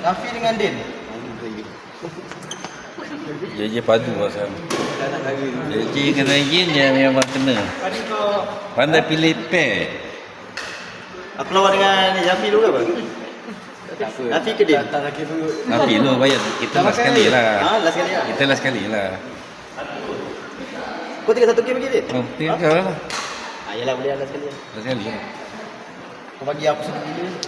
Rafi dengan Din. JJ padu pasal. JJ kena Yin je memang kena. Pandai pilih pair. Aku lawan dengan Rafi dulu ke apa? Rafi ke Din? Rafi lu bayar. Kita last sekali lah. Last sekali lah. Kita last sekali lah. Kau tinggal satu game lagi Din? Oh, tinggal lah. Yelah boleh last sekali lah. Last sekali lah. Kau bagi aku satu game.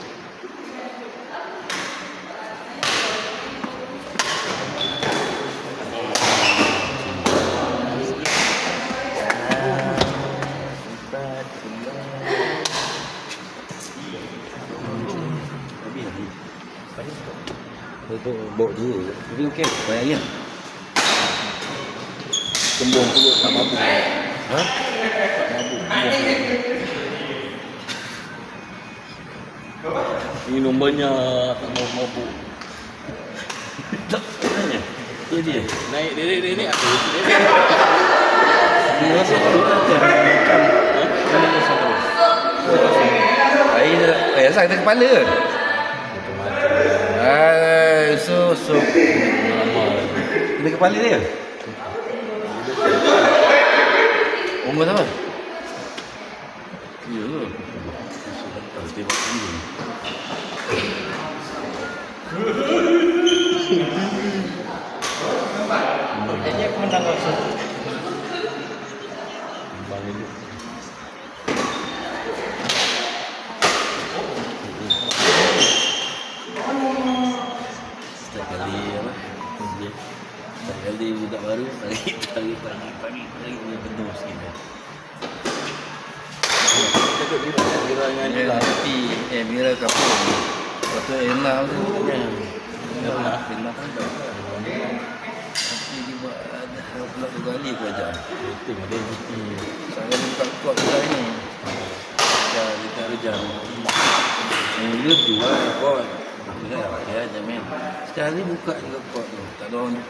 Itu bawa dua. Tapi okey, bayar ya. Kembung tu tak mabuk. Ha? Tak mabuk. Minum banyak, tak mabuk. Tak tanya. Itu dia. Naik dia apa? Dia rasa tu macam mana rasa tu? Air sakit kepala ke? So kena kepala dia. Umur apa? Ya ke? Tak tengok ni. Dia aku menang langsung. Bang ini. Sekali budak baru tarik pagi dia penuh sikit. Dekat Mira dengan Ella. Tapi Mira kapur. Lepas tu Ella tu Ella kan dah. Tapi dia buat dah pula 2 kali aku ajar. Penting ada bukti. Saya buka kuat kita ni. Dia tak rejam. Dia jual kuat. Ya jamin. Sekali buka juga kuat tu. Tak ada ni.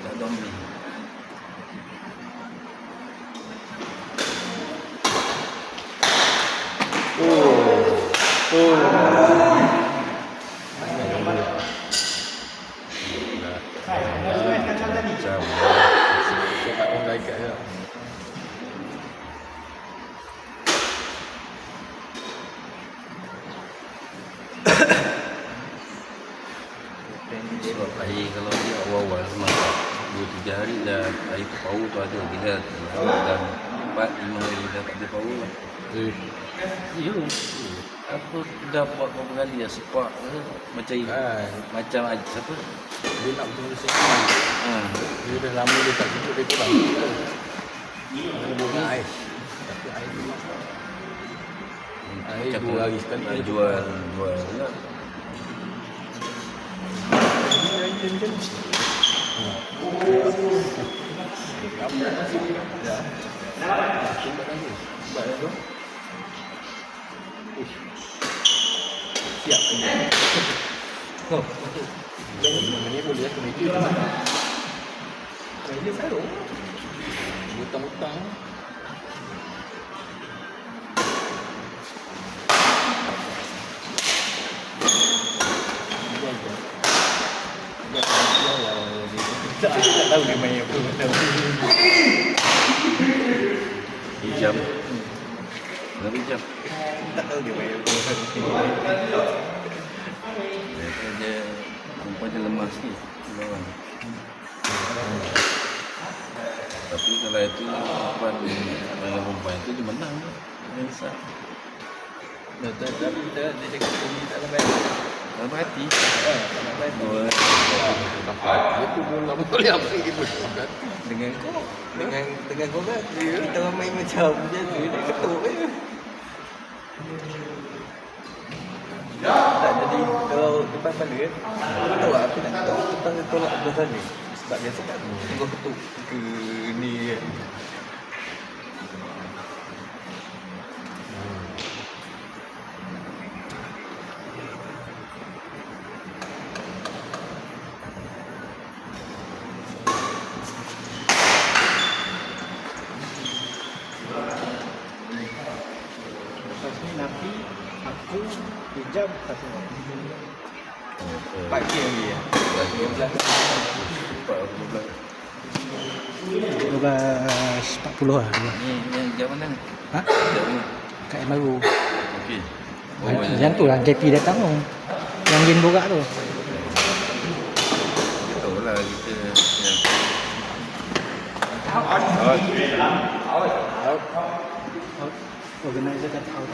Sebab air kalau dia awal-awal masak 2-3 hari dah air power tu ada. Bila dah 4-5 hari dah tak ada power lah. Ya. Aku dah buat beberapa kali dah sepak macam macam siapa? Dia nak betul-betul sepak. Dia dah lama dia tak cukup dia kurang. Dia buat ais. Tapi air tu air 2 hari sekali dia jual lah. Siap ni boleh ke meja tu. Meja sarung. Butang-butang. Tak tahu dia main apa. Hijam. Berapa jam? Tak tahu dia main apa. Dia perempuan dia lemah sikit. Tapi kalau itu perempuan itu dia menang. Dia besar. Tapi dia cakap tak lambat. Dalam hati. Tak lambat. Dia tu bola boleh apa dia boleh. Dengan kau kan. Kita orang main macam dia tu dia ketuk je. Tak jadi kalau depan kepala kan. Kau tahu apa nak tahu depan tolak belah sana. Sebab biasa kan kau ketuk ke ni kan. Nafi, aku, hijab, tak semua. 4 game lagi ya. lagi yang belakang. Cepat aku belakang. 12.40 lah dia. Ni yang jam mana ni? Ha? Jam mana? Kat yang baru. Okey. Yang tu lah JP datang tu. Yang Yin borak tu. Tahu lah kita yang Organizer kata out.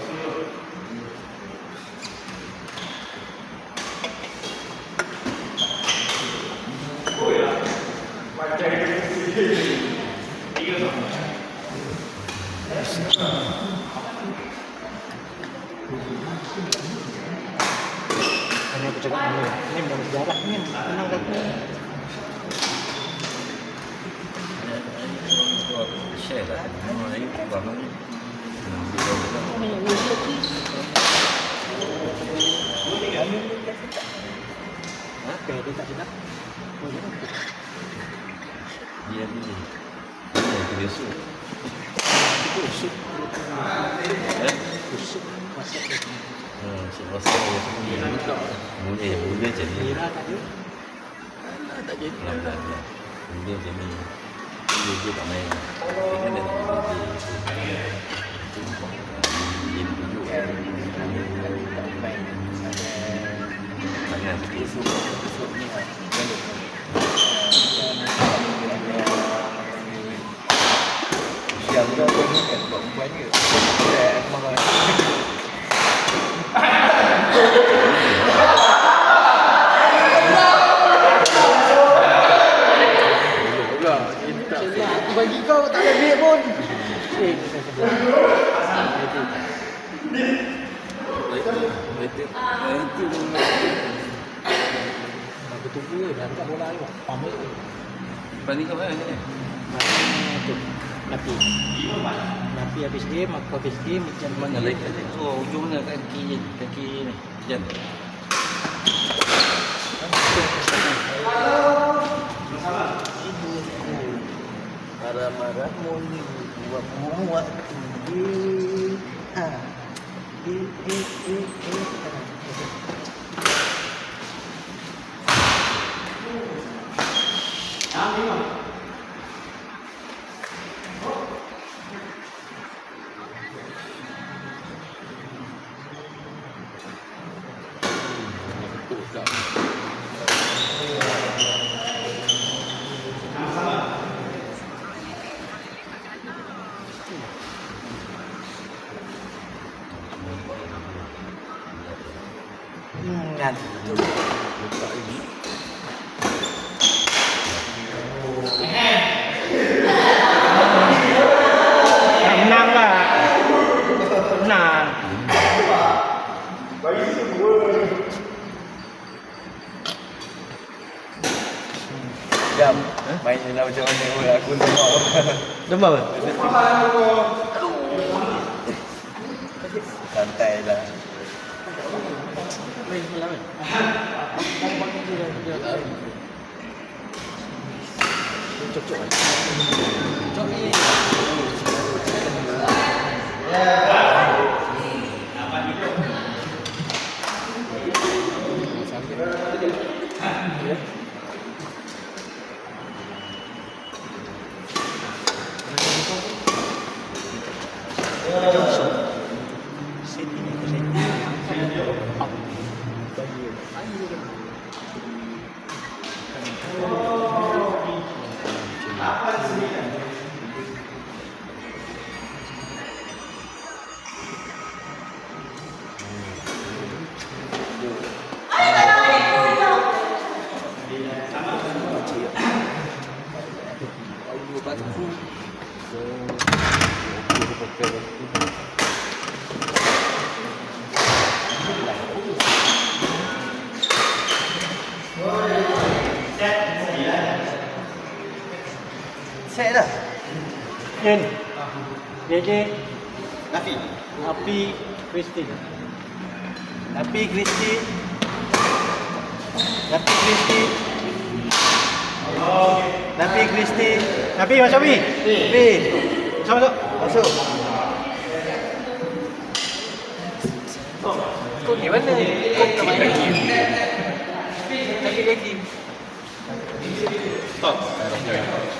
Hanya aku cakap ni memang sejarah ni tenang kata. share lah. Memang air bangun. Apa dia tak sedap? Dia ni. Dia besok. Kusuk. Kusuk masak dia. Sebab boleh jadi. Kira tak ada. Tak jadi. Boleh jadi. Dia tak main. Dia kan dia tak main. Dia dulu. Tangan sikit. Siang dah tu ni kan buat perempuan ke? Aku marah. Aku bagi kau tak ada duit pun. Aku tunggu je dah dekat bola ni. Pamit. Banding kau mana ni? Tu. Napi habis game, aku habis game macam Mana lagi tadi? Oh, ujung mana kaki ni. Jam. Marah-marah moni buat tinggi. Ngantuk. menang lah. Menang. Jam. Main ni lah macam mana pun aku tengok. Demam ke? Santai lah. Main bola kan? Cocok kan? Cocok ni. Set dah. Yen. JJ. Nafi. Api. Kristi. Nafi Kristi. Nafi Kristi. Nafi Kristi. Api masuk Api. Nafi. Masuk. Masuk. Kau gimana? Kau tak main lagi. Lagi. Stop.